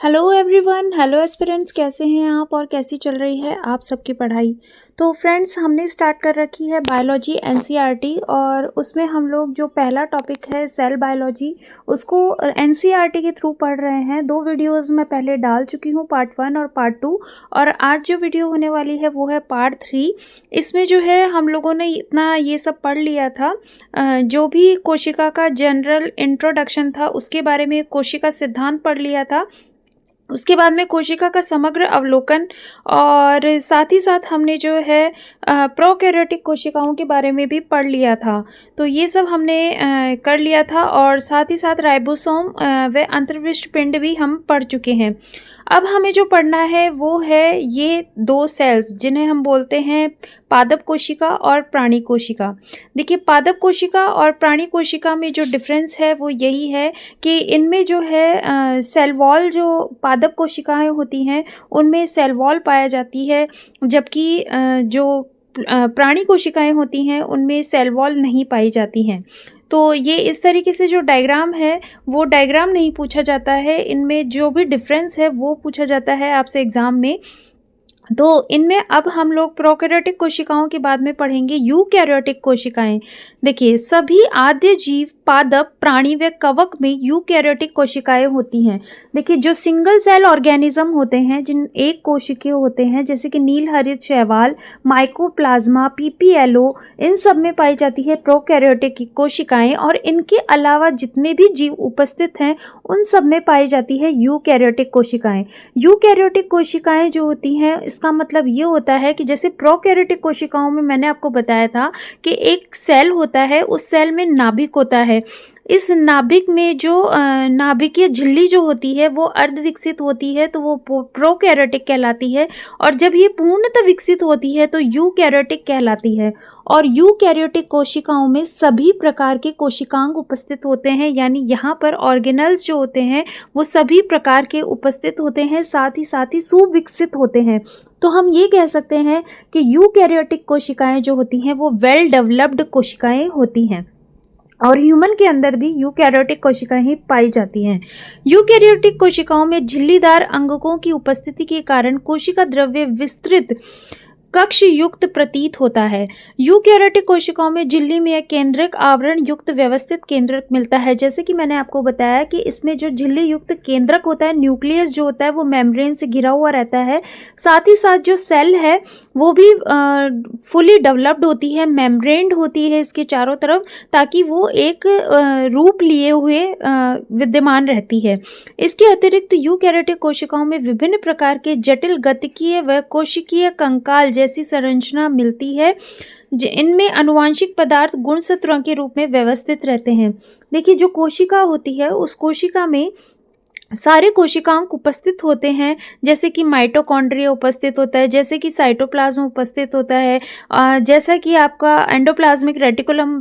Hello everyone, hello aspirants, कैसे हैं आप और कैसी चल रही है आप सबकी पढ़ाई। तो फ्रेंड्स, हमने स्टार्ट कर रखी है बायोलॉजी एनसीईआरटी और उसमें हम लोग जो पहला टॉपिक है सेल बायोलॉजी उसको एनसीईआरटी के थ्रू पढ़ रहे हैं। 2 वीडियोस मैं पहले डाल चुकी हूँ, पार्ट 1 और पार्ट 2, और आज जो वीडियो होने वाली है वो है पार्ट 3। इसमें जो है हम लोगों ने इतना ये सब पढ़ लिया था, जो भी कोशिका का जनरल इंट्रोडक्शन था उसके बारे में, कोशिका सिद्धांत पढ़ लिया था। उसके बाद में कोशिका का समग्र अवलोकन और साथ ही साथ हमने जो है प्रोकैरियोटिक कोशिकाओं के बारे में भी पढ़ लिया था। तो ये सब हमने कर लिया था और साथ ही साथ राइबोसोम व अंतर्विष्ट पिंड भी हम पढ़ चुके हैं। अब हमें जो पढ़ना है वो है ये 2 सेल्स जिन्हें हम बोलते हैं पादप कोशिका और प्राणी कोशिका। देखिए, पादप कोशिका और प्राणी कोशिका में जो डिफरेंस है वो यही है कि इनमें जो है सेल वॉल, जो पादप कोशिकाएं होती हैं उनमें सेल वॉल पाया जाती है, जबकि जो प्राणी कोशिकाएं होती हैं उनमें सेल वॉल नहीं पाई जाती हैं। तो ये इस तरीके से जो डायग्राम है वो डायग्राम नहीं पूछा जाता है, इनमें जो भी डिफरेंस है वो पूछा जाता है आपसे एग्जाम में। तो इनमें अब हम लोग प्रोकैरियोटिक कोशिकाओं के बाद में पढ़ेंगे यूकैरियोटिक कोशिकाएं। देखिए, सभी आद्य जीव, पादप, प्राणी व कवक में यूकैरियोटिक कोशिकाएं होती हैं। देखिए, जो सिंगल सेल ऑर्गेनिज्म होते हैं, जिन एक कोशिकीय होते हैं, जैसे कि नील हरित शैवाल, माइकोप्लाज्मा, पीपीएलओ, इन सब में पाई जाती है प्रोकैरियोटिक कोशिकाएं। और इनके अलावा जितने भी जीव उपस्थित हैं उन सब में पाई जाती है यूकैरियोटिक कोशिकाएं। यूकैरियोटिक कोशिकाएं जो होती हैं, इसका मतलब ये होता है कि जैसे प्रोकैरियोटिक कोशिकाओं में मैंने आपको बताया था कि एक सेल होता है, उस सेल में नाभिक होता है। इस नाभिक में जो नाभिकीय झिल्ली जो होती है वो अर्ध विकसित होती है, तो वो प्रोकैरियोटिक कहलाती है। और जब ये पूर्णतः विकसित होती है तो यूकैरियोटिक कहलाती है। और यूकैरियोटिक कोशिकाओं में सभी प्रकार के कोशिकांग उपस्थित होते हैं, यानी यहाँ पर ऑर्गेनल्स जो होते हैं वो सभी प्रकार के उपस्थित होते हैं, साथ ही सुविकसित होते हैं। तो हम ये कह सकते हैं कि यूकैरियोटिक कोशिकाएं जो होती हैं वो वेल डेवलप्ड कोशिकाएं होती हैं। और ह्यूमन के अंदर भी यूकैरियोटिक कोशिकाएं ही पाई जाती हैं। यूकैरियोटिक कोशिकाओं में झिल्लीदार अंगकों की उपस्थिति के कारण कोशिका द्रव्य विस्तृत कक्ष युक्त प्रतीत होता है। यूकैरियोटिक कोशिकाओं में झिल्ली में एक केंद्रक आवरण युक्त व्यवस्थित केंद्रक मिलता है। जैसे कि मैंने आपको बताया कि इसमें जो झिल्ली युक्त केंद्रक होता है, न्यूक्लियस जो होता है, वो मेम्ब्रेन से घिरा हुआ रहता है। साथ ही साथ जो सेल है वो भी फुली डेवलप्ड होती है, मेम्ब्रेन्ड होती है इसके चारों तरफ, ताकि वो एक रूप लिए हुए विद्यमान रहती है। इसके अतिरिक्त यूकैरियोटिक कोशिकाओं में विभिन्न प्रकार के जटिल गतिकीय व कोशिकीय कंकाल जैसी संरचना मिलती है। इनमें अनुवांशिक पदार्थ गुणसूत्रों के रूप में व्यवस्थित रहते हैं। देखिए, जो कोशिका होती है उस कोशिका में सारे कोशिकांग उपस्थित होते हैं, जैसे कि माइटोकॉन्ड्रिया उपस्थित होता है, जैसे कि साइटोप्लाज्म उपस्थित होता है, जैसा कि आपका एंडोप्लाज्मिक रेटिकुलम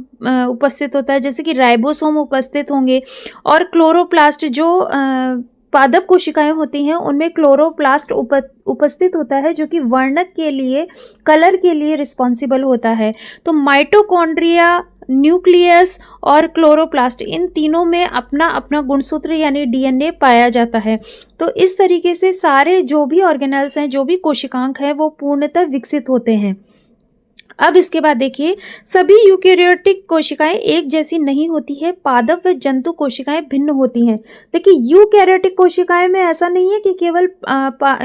उपस्थित होता है, जैसे कि राइबोसोम उपस्थित होंगे। और क्लोरोप्लास्ट जो पादप कोशिकाएं होती हैं उनमें क्लोरोप्लास्ट उपस्थित होता है, जो कि वर्णक के लिए, कलर के लिए रिस्पॉन्सिबल होता है। तो माइटोकॉन्ड्रिया, न्यूक्लियस और क्लोरोप्लास्ट, इन तीनों में अपना अपना गुणसूत्र यानी डीएनए पाया जाता है। तो इस तरीके से सारे जो भी ऑर्गेनल्स हैं, जो भी कोशिकांग हैं, वो पूर्णतः विकसित होते हैं। अब इसके बाद देखिए, सभी यूकैरियोटिक कोशिकाएं एक जैसी नहीं होती है, पादप व जंतु कोशिकाएं भिन्न होती हैं। देखिए, यूकैरियोटिक कोशिकाएं में ऐसा नहीं है कि केवल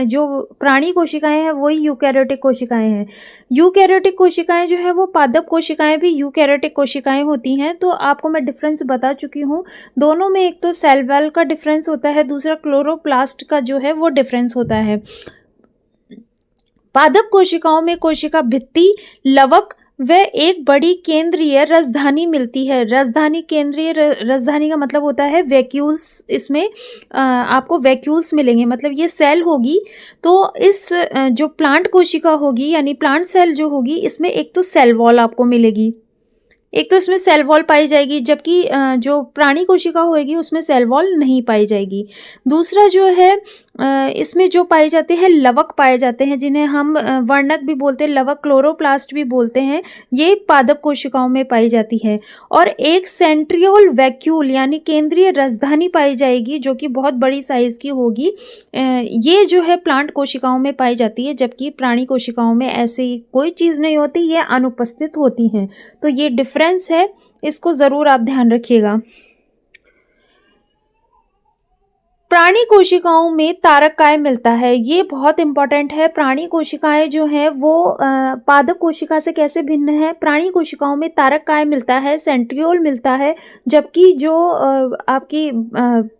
जो प्राणी कोशिकाएं हैं वही यूकैरियोटिक कोशिकाएं हैं। यूकैरियोटिक कोशिकाएं जो है वो पादप कोशिकाएं भी यूकैरियोटिक कोशिकाएं होती हैं। तो आपको मैं डिफरेंस बता चुकी हूँ दोनों में। एक तो सेल वॉल का डिफरेंस होता है, दूसरा क्लोरोप्लास्ट का जो है वो डिफरेंस होता है। पादप कोशिकाओं में कोशिका भित्ति, लवक व एक बड़ी केंद्रीय रसधानी मिलती है। रसधानी, केंद्रीय रसधानी का मतलब होता है वैक्यूल्स। इसमें आपको वैक्यूल्स मिलेंगे, मतलब ये सेल होगी। तो इस जो प्लांट कोशिका होगी यानी प्लांट सेल जो होगी, इसमें एक तो सेल वॉल आपको मिलेगी, एक तो इसमें सेल वॉल पाई जाएगी, जबकि जो प्राणी कोशिका होगी उसमें सेल वॉल नहीं पाई जाएगी। दूसरा जो है इसमें जो पाए जाते हैं लवक पाए जाते हैं, जिन्हें हम वर्णक भी बोलते हैं, लवक क्लोरोप्लास्ट भी बोलते हैं, ये पादप कोशिकाओं में पाई जाती है। और एक सेंट्रियोल वैक्यूल यानी केंद्रीय राजधानी पाई जाएगी, जो कि बहुत बड़ी साइज की होगी। ये जो है प्लांट कोशिकाओं में पाई जाती है, जबकि प्राणी कोशिकाओं में ऐसी कोई चीज़ नहीं होती, ये अनुपस्थित होती हैं। तो ये डिफरेंस है, इसको ज़रूर आप ध्यान रखिएगा। प्राणी कोशिकाओं में तारक काय मिलता है, ये बहुत इंपॉर्टेंट है। प्राणी कोशिकाएं जो हैं वो पादप कोशिका से कैसे भिन्न है? प्राणी कोशिकाओं में तारक काय मिलता है, सेंट्रियोल मिलता है, जबकि जो आपकी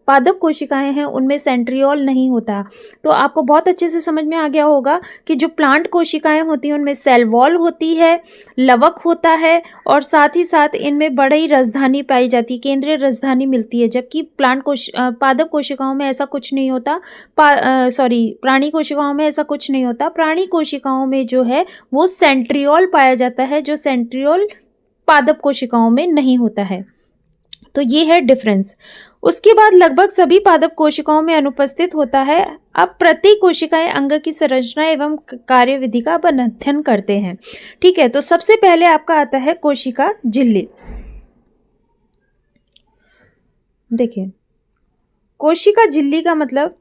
पादप कोशिकाएं हैं उनमें सेंट्रियोल नहीं होता। तो आपको बहुत अच्छे से समझ में आ गया होगा कि जो प्लांट कोशिकाएं होती हैं उनमें सेल वॉल होती है, लवक होता है, और साथ ही साथ इनमें बड़ी राजधानी पाई जाती है, केंद्रीय राजधानी मिलती है। जबकि पादप कोशिकाओं में ऐसा कुछ नहीं होता, प्राणी कोशिकाओं में ऐसा कुछ नहीं होता। प्राणी कोशिकाओं में जो है वो सेंट्रियोल पाया जाता है, जो सेंट्रियोल पादप कोशिकाओं में नहीं होता है। तो ये है डिफरेंस। उसके बाद लगभग सभी पादप कोशिकाओं में अनुपस्थित होता है। अब प्रत्येक कोशिकाएं अंग की संरचना एवं कार्यविधि का अध्ययन करते हैं। ठीक है, तो सबसे पहले आपका आता है कोशिका झिल्ली। देखिए, कोशिका झिल्ली का मतलब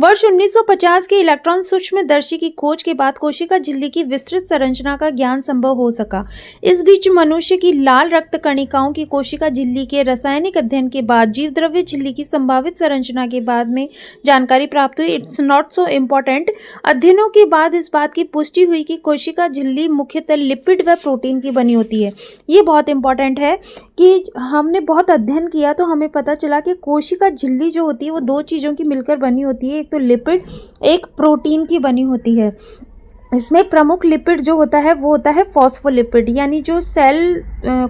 वर्ष 1950 के इलेक्ट्रॉन सूक्ष्मदर्शी की खोज के बाद कोशिका झिल्ली की विस्तृत संरचना का ज्ञान संभव हो सका। इस बीच मनुष्य की लाल रक्त कणिकाओं की कोशिका झिल्ली के रासायनिक अध्ययन के बाद जीवद्रव्य झिल्ली की संभावित संरचना के बाद में जानकारी प्राप्त हुई। It's not so important. अध्ययनों के बाद इस बात की पुष्टि हुई कि कोशिका झिल्ली मुख्यतः लिपिड व प्रोटीन की बनी होती है। ये बहुत इंपॉर्टेंट है कि हमने बहुत अध्ययन किया तो हमें पता चला कि कोशिका झिल्ली जो होती है वो दो चीज़ों की मिलकर बनी होती है, एक तो लिपिड, एक प्रोटीन की बनी होती है। इसमें प्रमुख लिपिड जो होता है वो होता है फॉस्फोलिपिड, यानी जो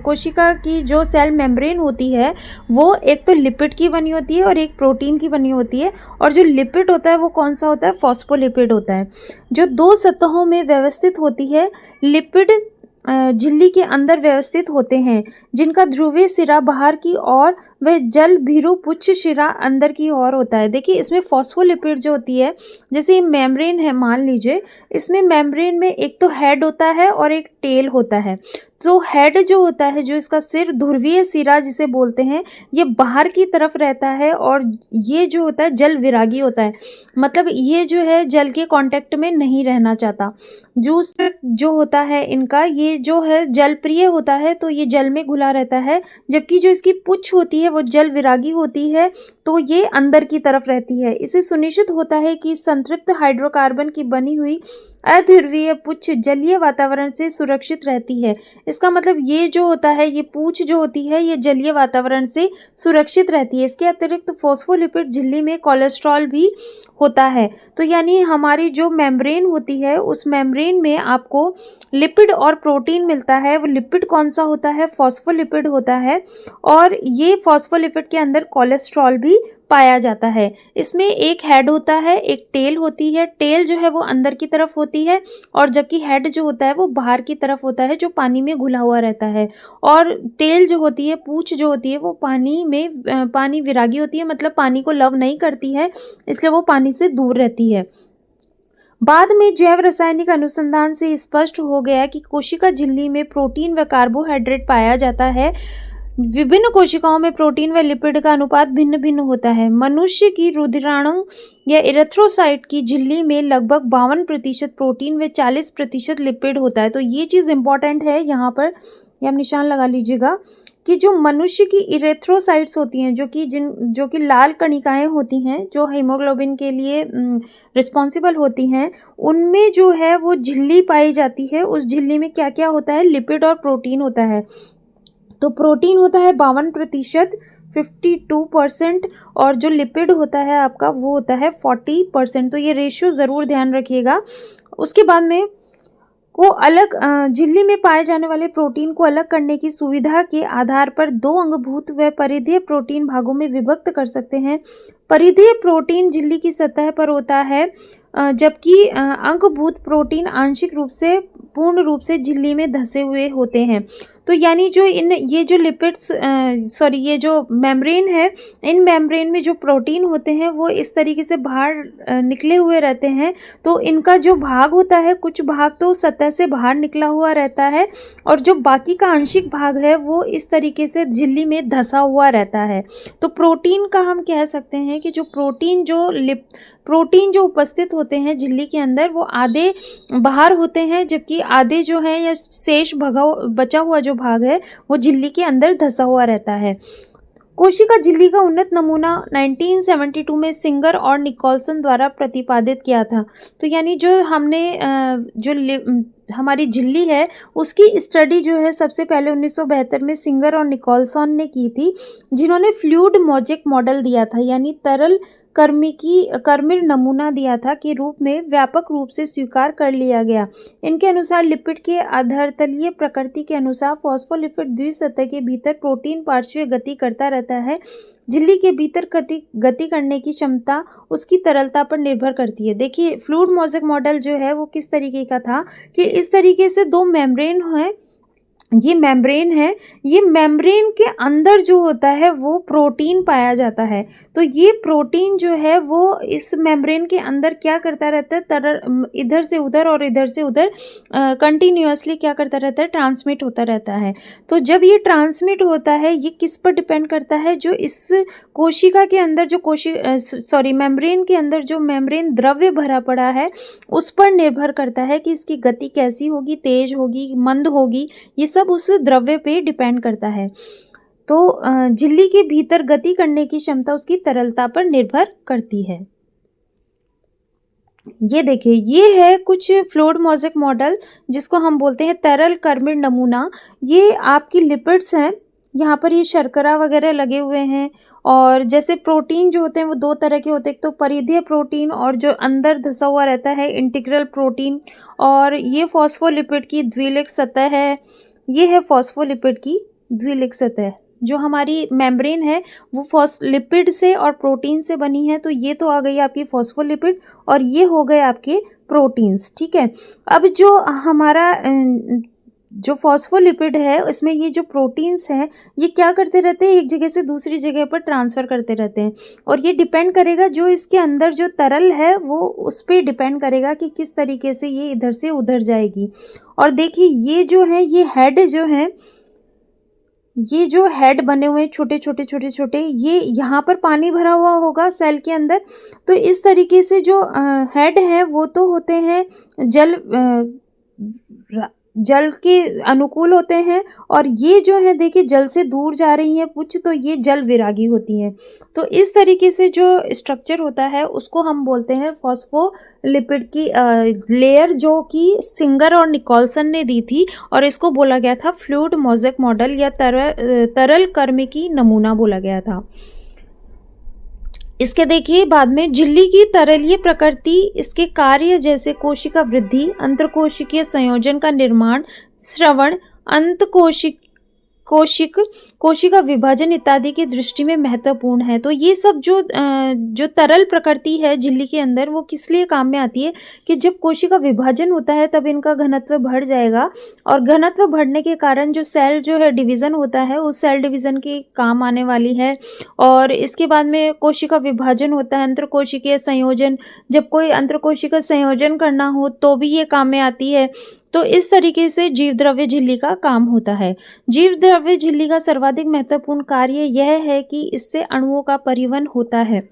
कोशिका की जो सेल मेम्ब्रेन होती है वो एक तो लिपिड की बनी होती है और एक प्रोटीन की बनी होती है। और जो लिपिड होता है वो कौन सा होता है? फॉस्फोलिपिड होता है, जो दो सतहों में व्यवस्थित होती है। लिपिड झिल्ली के अंदर व्यवस्थित होते हैं, जिनका ध्रुवीय सिरा बाहर की ओर व जल भीरू पुच्छ सिरा अंदर की ओर होता है। देखिए, इसमें फॉस्फोलिपिड जो होती है, जैसे मेम्ब्रेन है, मान लीजिए इसमें मेम्ब्रेन में एक तो हेड होता है और एक टेल होता है। तो हेड जो होता है, जो इसका सिर, ध्रुवीय सिरा जिसे बोलते हैं, ये बाहर की तरफ रहता है और ये जो होता है जल विरागी होता है, मतलब ये जो है जल के कांटेक्ट में नहीं रहना चाहता। जूस जो होता है इनका, ये जो है जल प्रिय होता है, तो ये जल में घुला रहता है, जबकि जो इसकी पुच्छ होती है वो जल विरागी होती है, तो ये अंदर की तरफ रहती है। इसे सुनिश्चित होता है कि संतृप्त हाइड्रोकार्बन की बनी हुई अध्रुवीय पुच्छ जलीय वातावरण से सुरक्षित रहती है। इसका मतलब ये जो होता है, ये पूंछ जो होती है ये जलीय वातावरण से सुरक्षित रहती है। इसके अतिरिक्त फॉस्फोलिपिड झिल्ली में कोलेस्ट्रॉल भी होता है। तो यानी हमारी जो मेम्ब्रेन होती है उस मेम्ब्रेन में आपको लिपिड और प्रोटीन मिलता है। वो लिपिड कौन सा होता है? फॉस्फोलिपिड होता है, और ये फॉस्फोलिपिड के अंदर कोलेस्ट्रॉल भी पाया जाता है। इसमें एक हेड होता है, एक टेल होती है। टेल जो है वो अंदर की तरफ होती है, और जबकि हेड जो होता है वो बाहर की तरफ होता है, जो पानी में घुला हुआ रहता है। और टेल जो होती है, पूंछ जो होती है, वो पानी विरागी होती है, मतलब पानी को लव नहीं करती है, इसलिए वो पानी से दूर रहती है। बाद में जैव रासायनिक अनुसंधान से स्पष्ट हो गया कि कोशिका झिल्ली में प्रोटीन व कार्बोहाइड्रेट पाया जाता है। विभिन्न कोशिकाओं में प्रोटीन व लिपिड का अनुपात भिन्न भिन्न होता है। मनुष्य की रुधिराणु या इरेथ्रोसाइट की झिल्ली में लगभग 52% प्रोटीन व 40% लिपिड होता है। तो ये चीज़ इंपॉर्टेंट है, यहाँ पर ये आप निशान लगा लीजिएगा कि जो मनुष्य की इरेथ्रोसाइट्स होती हैं, जो कि लाल कणिकाएं होती हैं, जो हीमोग्लोबिन के लिए रिस्पॉन्सिबल होती हैं, उनमें जो है वो झिल्ली पाई जाती है। उस झिल्ली में क्या क्या होता है? लिपिड और प्रोटीन होता है। तो प्रोटीन होता है 52%, 52%, और जो लिपिड होता है आपका वो होता है 40%। तो ये रेशियो ज़रूर ध्यान रखिएगा। उसके बाद में को अलग झिल्ली में पाए जाने वाले प्रोटीन को अलग करने की सुविधा के आधार पर दो अंगभूत व परिधीय प्रोटीन भागों में विभक्त कर सकते हैं। परिधीय प्रोटीन झिल्ली की सतह पर होता है, जबकि अंगभूत प्रोटीन आंशिक रूप से पूर्ण रूप से झिल्ली में धंसे हुए होते हैं। तो यानी जो ये जो लिपिड्स ये जो मेम्ब्रेन है, इन मेम्ब्रेन में जो प्रोटीन होते हैं वो इस तरीके से बाहर निकले हुए रहते हैं। तो इनका जो भाग होता है, कुछ भाग तो सतह से बाहर निकला हुआ रहता है और जो बाकी का आंशिक भाग है वो इस तरीके से झिल्ली में धंसा हुआ रहता है। तो प्रोटीन का हम कह सकते हैं कि जो प्रोटीन जो उपस्थित होते हैं झिल्ली के अंदर, वो आधे बाहर होते हैं, जबकि आधे जो है या शेष बचा हुआ जो भाग है वो झिल्ली के अंदर धंसा हुआ रहता है। कोशिका झिल्ली का उन्नत नमूना 1972 में सिंगर और निकोलसन द्वारा प्रतिपादित किया था। तो यानी जो हमने हमारी झिल्ली है उसकी स्टडी जो है सबसे पहले 1972 में सिंगर और निकोलसन ने की थी, जिन्होंने फ्लूइड मोज़ेक मॉडल दिया था, यानी तरल कर्मिक नमूना दिया था के रूप में व्यापक रूप से स्वीकार कर लिया गया। इनके अनुसार लिपिड के आधारतलीय प्रकृति के अनुसार फॉस्फोलिपिड द्विसतह के भीतर प्रोटीन पार्श्वीय गति करता रहता है। झिल्ली के भीतर गति करने की क्षमता उसकी तरलता पर निर्भर करती है। देखिए फ्लूइड मोज़ेक मॉडल जो है वो किस तरीके का था कि इस तरीके से दो मेम्ब्रेन है, ये मेम्ब्रेन है, ये मेम्ब्रेन के अंदर जो होता है वो प्रोटीन पाया जाता है। तो ये प्रोटीन जो है वो इस मेम्ब्रेन के अंदर क्या करता रहता है, इधर से उधर और इधर से उधर कंटिन्यूअसली क्या करता रहता है, ट्रांसमिट होता रहता है। तो जब ये ट्रांसमिट होता है, ये किस पर डिपेंड करता है, जो इस कोशिका के अंदर जो मेम्ब्रेन के अंदर जो मेम्ब्रेन द्रव्य भरा पड़ा है उस पर निर्भर करता है कि इसकी गति कैसी होगी, तेज होगी, मंद होगी, ये सब उस द्रव्य पे डिपेंड करता है। तो झिल्ली के भीतर गति करने की क्षमता उसकी तरलता पर निर्भर करती है। ये देखिए, ये है कुछ फ्लूइड मोज़ेक मॉडल जिसको हम बोलते हैं तरल कर्मिक नमूना। ये आपकी लिपिड्स हैं, यहाँ पर ये शर्करा वगैरह लगे हुए हैं। और जैसे प्रोटीन जो होते हैं वो दो तरह के होते हैं, एक तो परिधीय प्रोटीन और जो अंदर धंसा हुआ रहता है इंटीग्रल प्रोटीन। और ये फॉस्फोलिपिड की द्विलिक सतह है, ये है फॉस्फोलिपिड की द्विलिक सतह। जो हमारी मेम्ब्रेन है वो फॉस्फोलिपिड से और प्रोटीन से बनी है। तो ये तो आ गई आपकी फॉस्फोलिपिड और ये हो गए आपके प्रोटीन्स, ठीक है। अब जो हमारा जो फॉस्फोलिपिड है उसमें ये जो प्रोटीन्स हैं ये क्या करते रहते हैं, एक जगह से दूसरी जगह पर ट्रांसफ़र करते रहते हैं। और ये डिपेंड करेगा जो इसके अंदर जो तरल है वो उस पर डिपेंड करेगा कि किस तरीके से ये इधर से उधर जाएगी। और देखिए ये जो है, ये हेड जो है, ये जो हेड बने हुए छोटे छोटे, ये यहाँ पर पानी भरा हुआ होगा सेल के अंदर। तो इस तरीके से जो हेड है वो तो होते हैं जल के अनुकूल होते हैं। और ये जो है देखिए जल से दूर जा रही हैं कुछ, तो ये जल विरागी होती हैं। तो इस तरीके से जो स्ट्रक्चर होता है उसको हम बोलते हैं फॉस्फोलिपिड की लेयर, जो कि सिंगर और निकोलसन ने दी थी। और इसको बोला गया था फ्लूइड मोज़ेक मॉडल या तरल कर्मिकी नमूना बोला गया था। इसके देखिए बाद में झिल्ली की तरलीय प्रकृति, इसके कार्य जैसे कोशिका वृद्धि, अंतरकोशिकीय संयोजन का निर्माण, श्रवण, कोशिका विभाजन इत्यादि की दृष्टि में महत्वपूर्ण है। तो ये सब जो तरल प्रकृति है झिल्ली के अंदर वो किस लिए काम में आती है कि जब कोशिका विभाजन होता है तब इनका घनत्व बढ़ जाएगा। और घनत्व बढ़ने के कारण जो सेल जो है डिवीज़न होता है उस सेल डिवीज़न के काम आने वाली है। और इसके बाद में कोशिका विभाजन होता है, अंतरकोशिकीय संयोजन, जब कोई अंतरकोशिकीय संयोजन करना हो तो भी ये काम में आती है। तो इस तरीके से जीवद्रव्य झिल्ली का काम होता है। जीवद्रव्य झिल्ली का सर्वाधिक महत्वपूर्ण कार्य यह है कि इससे अणुओं का परिवहन होता है।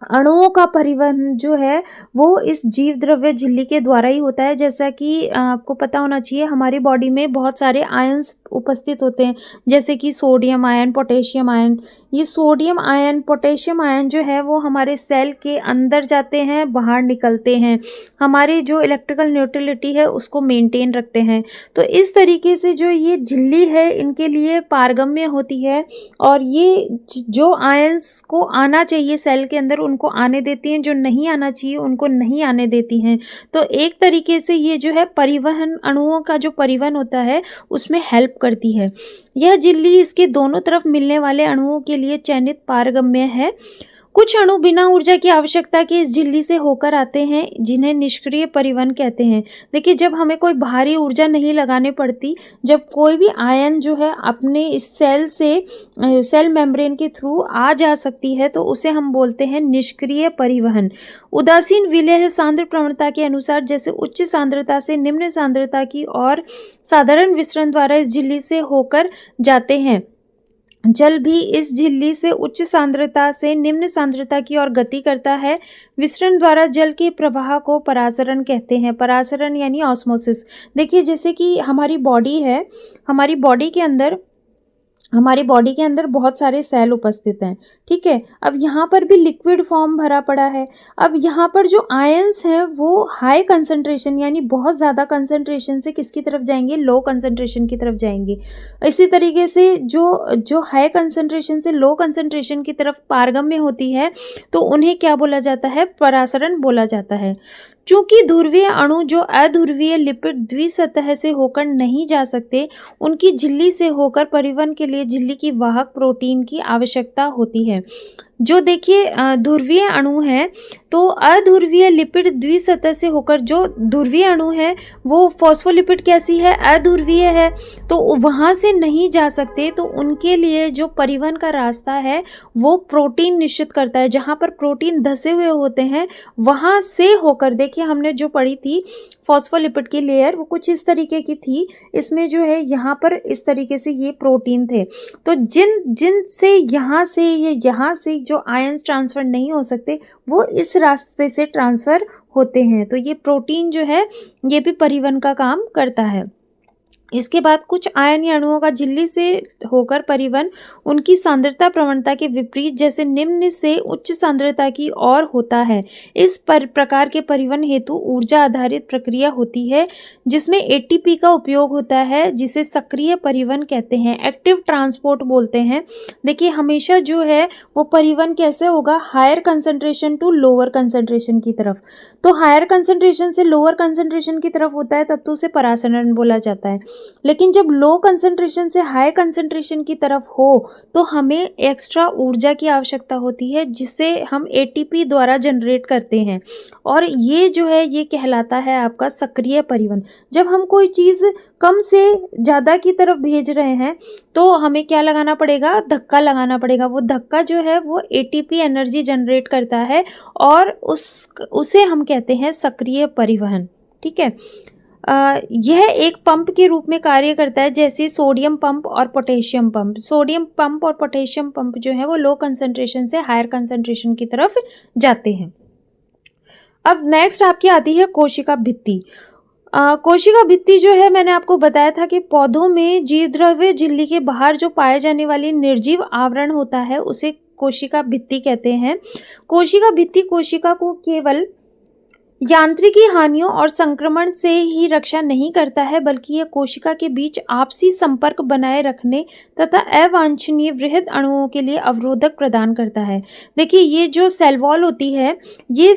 अणुओं का परिवहन जो है वो इस जीवद्रव्य झिल्ली के द्वारा ही होता है। जैसा कि आपको पता होना चाहिए हमारी बॉडी में बहुत सारे आयंस उपस्थित होते हैं, जैसे कि सोडियम आयन, पोटेशियम आयन। ये सोडियम आयन, पोटेशियम आयन जो है वो हमारे सेल के अंदर जाते हैं, बाहर निकलते हैं, हमारी जो इलेक्ट्रिकल न्यूट्रलिटी है उसको मेंटेन रखते हैं। तो इस तरीके से जो ये झिल्ली है इनके लिए पारगम्य होती है। और ये जो आयंस को आना चाहिए सेल के अंदर उनको आने देती हैं, जो नहीं आना चाहिए उनको नहीं आने देती हैं। तो एक तरीके से ये जो है परिवहन, अणुओं का जो परिवहन होता है उसमें हेल्प करती है। यह झिल्ली इसके दोनों तरफ मिलने वाले अणुओं के लिए चयनित पारगम्य है। कुछ अणु बिना ऊर्जा की आवश्यकता के इस झिल्ली से होकर आते हैं, जिन्हें निष्क्रिय परिवहन कहते हैं। देखिए, जब हमें कोई भारी ऊर्जा नहीं लगानी पड़ती, जब कोई भी आयन जो है अपने इस सेल से सेल मेम्ब्रेन के थ्रू आ जा सकती है, तो उसे हम बोलते हैं निष्क्रिय परिवहन। उदासीन विलेय सांद्र प्रवणता के अनुसार जैसे उच्च सांद्रता से निम्न सांद्रता की और साधारण विसरण द्वारा इस झिल्ली से होकर जाते हैं, जल भी इस झिल्ली से उच्च सांद्रता से निम्न सांद्रता की ओर गति करता है। विसरण द्वारा जल के प्रवाह को परासरण कहते हैं। परासरण यानी ऑस्मोसिस। देखिए, जैसे कि हमारी बॉडी है, हमारी बॉडी के अंदर बहुत सारे सेल उपस्थित हैं, ठीक है। अब यहाँ पर भी लिक्विड फॉर्म भरा पड़ा है। अब यहाँ पर जो आयंस हैं वो हाई कंसंट्रेशन यानी बहुत ज़्यादा कंसंट्रेशन से किसकी तरफ जाएंगे, लो कंसंट्रेशन की तरफ जाएंगे। इसी तरीके से जो हाई कंसंट्रेशन से लो कंसंट्रेशन की तरफ पारगम्य होती है, तो उन्हें क्या बोला जाता है, परासरण बोला जाता है। चूंकि ध्रुवीय अणु जो अध्रुवीय लिपिड द्विसतह से होकर नहीं जा सकते, उनकी झिल्ली से होकर परिवहन के लिए झिल्ली की वाहक प्रोटीन की आवश्यकता होती है। जो देखिए ध्रुवीय अणु है, तो अध्रुवीय लिपिड द्विसतह से होकर, जो ध्रुवीय अणु है वो फॉस्फोलिपिड कैसी है, अध्रुवीय है, तो वहाँ से नहीं जा सकते, तो उनके लिए जो परिवहन का रास्ता है वो प्रोटीन निश्चित करता है। जहाँ पर प्रोटीन धसे हुए होते हैं वहाँ से होकर, देखिए हमने जो पढ़ी थी फॉस्फोलिपिड की लेयर, वो कुछ इस तरीके की थी। इसमें जो है यहाँ पर इस तरीके से ये प्रोटीन थे। तो जिन से यहाँ से जो आयंस ट्रांसफर नहीं हो सकते, वो इस रास्ते से ट्रांसफर होते हैं। तो ये प्रोटीन जो है ये भी परिवहन का काम करता है। इसके बाद कुछ आयनीय अणुओं का झिल्ली से होकर परिवहन उनकी सांद्रता प्रवणता के विपरीत जैसे निम्न से उच्च सांद्रता की ओर होता है। इस प्रकार के परिवहन हेतु ऊर्जा आधारित प्रक्रिया होती है, जिसमें एटीपी का उपयोग होता है, जिसे सक्रिय परिवहन कहते हैं, एक्टिव ट्रांसपोर्ट बोलते हैं। देखिए, हमेशा जो है वो परिवहन कैसे होगा, higher concentration to lower concentration की तरफ। तो हायर कंसंट्रेशन से लोअर कंसंट्रेशन की तरफ होता है, तब तो उसे परासरण बोला जाता है। लेकिन जब लो कंसंट्रेशन से हाई कंसंट्रेशन की तरफ हो, तो हमें एक्स्ट्रा ऊर्जा की आवश्यकता होती है, जिसे हम एटीपी द्वारा जनरेट करते हैं, और ये जो है ये कहलाता है आपका सक्रिय परिवहन। जब हम कोई चीज़ कम से ज़्यादा की तरफ भेज रहे हैं, तो हमें क्या लगाना पड़ेगा, धक्का लगाना पड़ेगा। वो धक्का जो है वो एटीपी एनर्जी जनरेट करता है, और उसे हम कहते हैं सक्रिय परिवहन, ठीक है। यह एक पंप के रूप में कार्य करता है, जैसे सोडियम पंप और पोटेशियम पंप। सोडियम पंप और पोटेशियम पंप जो है वो लो कंसंट्रेशन से हायर कंसंट्रेशन की तरफ जाते हैं। अब नेक्स्ट आपकी आती है कोशिका भित्ति। कोशिका भित्ति जो है, मैंने आपको बताया था कि पौधों में जीवद्रव्य झिल्ली के बाहर जो पाए जाने वाली निर्जीव आवरण होता है उसे कोशिका भित्ति कहते हैं। कोशिका भित्ति कोशिका को केवल यांत्रिकी हानियों और संक्रमण से ही रक्षा नहीं करता है, बल्कि यह कोशिका के बीच आपसी संपर्क बनाए रखने तथा अवांछनीय वृहद अणुओं के लिए अवरोधक प्रदान करता है। देखिए, ये जो सेल वॉल होती है, ये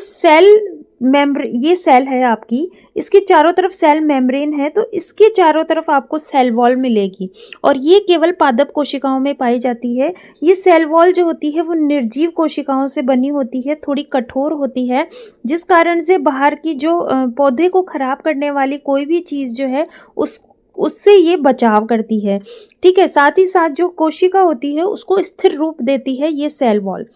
सेल है आपकी, इसके चारों तरफ सेल मेम्ब्रेन है, तो इसके चारों तरफ आपको सेल वॉल मिलेगी, और ये केवल पादप कोशिकाओं में पाई जाती है। ये सेल वॉल जो होती है वो निर्जीव कोशिकाओं से बनी होती है, थोड़ी कठोर होती है, जिस कारण से बाहर की जो पौधे को खराब करने वाली कोई भी चीज़ जो है उससे ये बचाव करती है, ठीक है। साथ ही साथ जो कोशिका होती है उसको स्थिर रूप देती है ये सेल वॉल।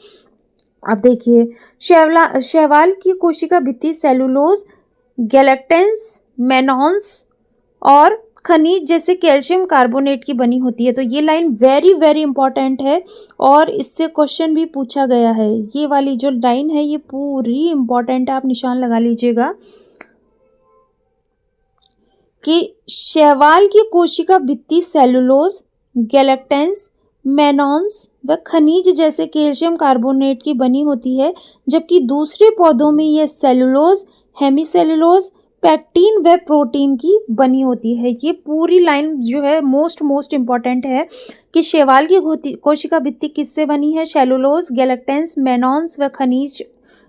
अब देखिए, शैवाल की कोशिका भित्ति सेलुलोज, गैलेक्टेंस, मेनॉन्स और खनिज जैसे कैल्शियम कार्बोनेट की बनी होती है। तो ये लाइन वेरी वेरी इंपॉर्टेंट है, और इससे क्वेश्चन भी पूछा गया है। ये वाली जो लाइन है ये पूरी इंपॉर्टेंट है, आप निशान लगा लीजिएगा कि शैवाल की कोशिका भित्ति सेलुलोज, गैलेक्टेंस, मेनॉन्स व खनिज जैसे कैल्शियम कार्बोनेट की बनी होती है, जबकि दूसरे पौधों में यह सेलुलोज, हेमीसेलुलोज, पैक्टिन व प्रोटीन की बनी होती है। ये पूरी लाइन जो है मोस्ट इम्पॉर्टेंट है कि शैवाल की कोशिका भित्ति किससे बनी है, सेलुलोज, गैलेक्टेंस, मेनॉन्स व खनिज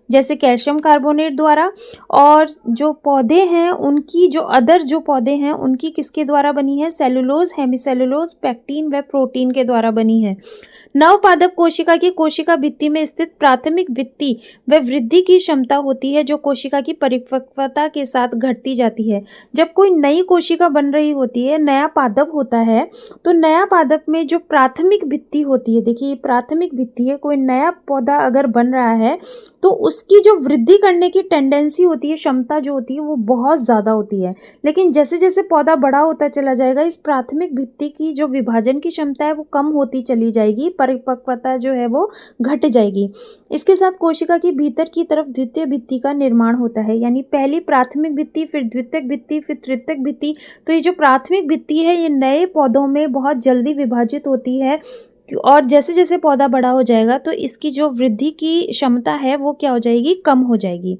जैसे कैल्शियम कार्बोनेट द्वारा, और जो पौधे हैं उनकी जो अदर जो पौधे हैं उनकी किसके द्वारा बनी है, सेलुलोज, हेमिसेलुलोज, पेक्टिन व प्रोटीन के द्वारा बनी है। नवपादप कोशिका की कोशिका भित्ति में स्थित प्राथमिक भित्ति व वृद्धि की क्षमता होती है जो कोशिका की परिपक्वता के साथ घटती जाती है। जब कोई नई कोशिका बन रही होती है, नया पादप होता है, तो नया पादप में जो प्राथमिक भित्ति होती है, देखिए ये प्राथमिक भित्ति है, कोई नया पौधा अगर बन रहा है तो उसकी जो वृद्धि करने की टेंडेंसी होती है, क्षमता जो होती है वो बहुत ज़्यादा होती है। लेकिन जैसे जैसे पौधा बड़ा होता चला जाएगा, इस प्राथमिक भित्ति की जो विभाजन की क्षमता है वो कम होती चली जाएगी, परिपक्वता जो है वो घट जाएगी। इसके साथ कोशिका के भीतर की तरफ द्वितीय भित्ति का निर्माण होता है, यानी पहली प्राथमिक भित्ति, फिर द्वितीयक भित्ति, फिर तृतीयक भित्ति। तो ये जो प्राथमिक भित्ति है ये नए पौधों में बहुत जल्दी विभाजित होती है, और जैसे जैसे पौधा बड़ा हो जाएगा तो इसकी जो वृद्धि की क्षमता है वो क्या हो जाएगी, कम हो जाएगी।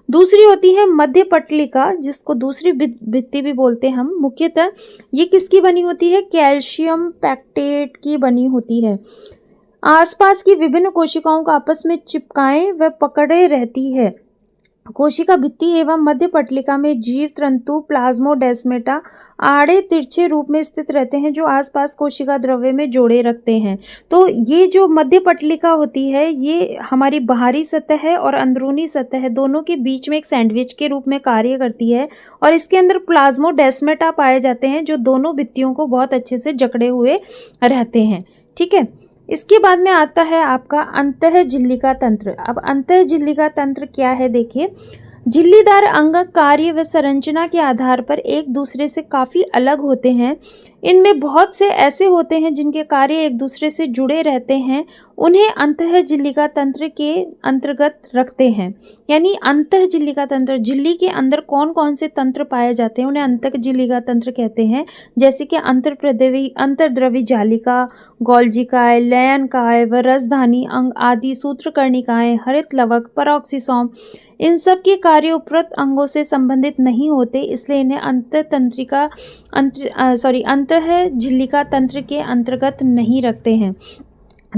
दूसरी होती है मध्य पटलिका, जिसको दूसरी भित्ति भी बोलते हैं हम। मुख्यतः ये किसकी बनी होती है, कैल्शियम पैक्टेट की बनी होती है। आसपास की विभिन्न कोशिकाओं को आपस में चिपकाए व पकड़े रहती है। कोशिका भित्ति एवं मध्य पटलिका में जीव तंतु प्लाज्मोडेस्माटा आड़े तिरछे रूप में स्थित रहते हैं जो आसपास कोशिका द्रव्य में जोड़े रखते हैं। तो ये जो मध्य पटलिका होती है ये हमारी बाहरी सतह है और अंदरूनी सतह है, दोनों के बीच में एक सैंडविच के रूप में कार्य करती है, और इसके अंदर प्लाज्मोडेस्माटा पाए जाते हैं जो दोनों भित्तियों को बहुत अच्छे से जकड़े हुए रहते हैं। ठीक है, इसके बाद में आता है आपका अंतःझिल्लिका तंत्र। अब अंतःझिल्लिका तंत्र क्या है, देखिए झिल्लीदार अंग कार्य व संरचना के आधार पर एक दूसरे से काफ़ी अलग होते हैं। इनमें बहुत से ऐसे होते हैं जिनके कार्य एक दूसरे से जुड़े रहते हैं, उन्हें अंतःझिल्लिका तंत्र के अंतर्गत रखते हैं। यानी अंतःझिल्लिका तंत्र, झिल्ली के अंदर कौन कौन से तंत्र पाए जाते हैं उन्हें अंतःझिल्लिका तंत्र कहते हैं। जैसे कि अंतर्द्रवी जालिका, गोल्जिकाएँ, लयनकाय व रसधानी अंग आदि, सूत्रकर्णिकाएँ, हरित लवक, परऑक्सीसोम, इन सब के कार्य उपरोक्त अंगों से संबंधित नहीं होते, इसलिए इन्हें अंतःझिल्लिका तंत्र के अंतर्गत नहीं रखते हैं।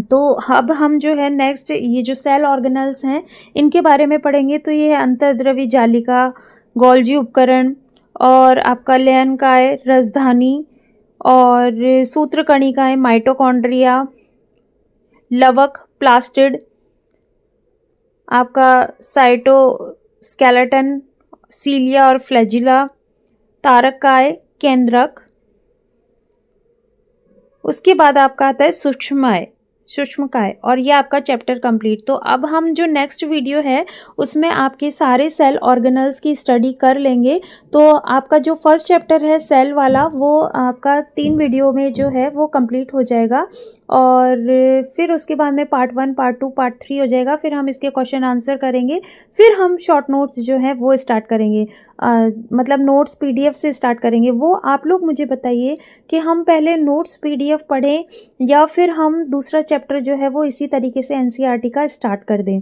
तो अब हम जो है नेक्स्ट ये जो सेल ऑर्गेनल्स हैं इनके बारे में पढ़ेंगे। तो ये है अंतर्द्रवी जालिका, गोल्जी उपकरण, और आपका लयनकाय, रसधानी, और सूत्रकणिकाएँ, माइटोकॉन्ड्रिया, लवक, प्लास्टिड, आपका साइटोस्केलेटन, सीलिया और फ्लैजिला, तारकाय, केंद्रक। उसके बाद आपका आता है सूक्ष्मकाय, और ये आपका चैप्टर कंप्लीट। तो अब हम जो नेक्स्ट वीडियो है उसमें आपके सारे सेल ऑर्गेनल्स की स्टडी कर लेंगे। तो आपका जो फर्स्ट चैप्टर है सेल वाला वो आपका 3 वीडियो में जो है वो कंप्लीट हो जाएगा, और फिर उसके बाद में पार्ट 1, पार्ट 2, पार्ट 3 हो जाएगा। फिर हम इसके क्वेश्चन आंसर करेंगे, फिर हम शॉर्ट नोट्स जो है वो स्टार्ट करेंगे, मतलब नोट्स PDF से स्टार्ट करेंगे। वो आप लोग मुझे बताइए कि हम पहले नोट्स PDF पढ़ें या फिर हम दूसरा चैप्टर जो है वो इसी तरीके से NCERT का स्टार्ट कर दें।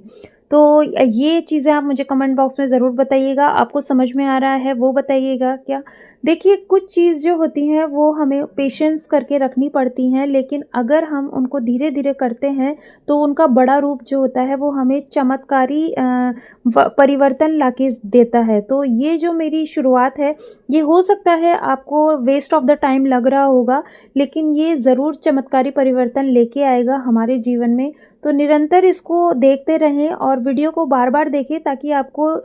तो ये चीज़ें आप मुझे कमेंट बॉक्स में ज़रूर बताइएगा। आपको समझ में आ रहा है वो बताइएगा क्या। देखिए कुछ चीज़ जो होती हैं वो हमें पेशेंस करके रखनी पड़ती हैं, लेकिन अगर हम उनको धीरे धीरे करते हैं तो उनका बड़ा रूप जो होता है वो हमें चमत्कारी परिवर्तन लाके देता है। तो ये जो मेरी शुरुआत है ये हो सकता है आपको वेस्ट ऑफ द टाइम लग रहा होगा, लेकिन ये ज़रूर चमत्कारी परिवर्तन लेके आएगा हमारे जीवन में। तो निरंतर इसको देखते रहें और वीडियो को बार बार देखें ताकि आपको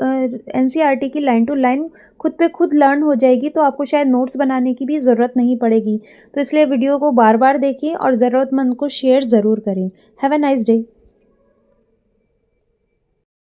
NCERT की लाइन टू लाइन खुद पे खुद लर्न हो जाएगी, तो आपको शायद नोट्स बनाने की भी ज़रूरत नहीं पड़ेगी। तो इसलिए वीडियो को बार बार देखिए और ज़रूरतमंद को शेयर ज़रूर करें। Have a nice day.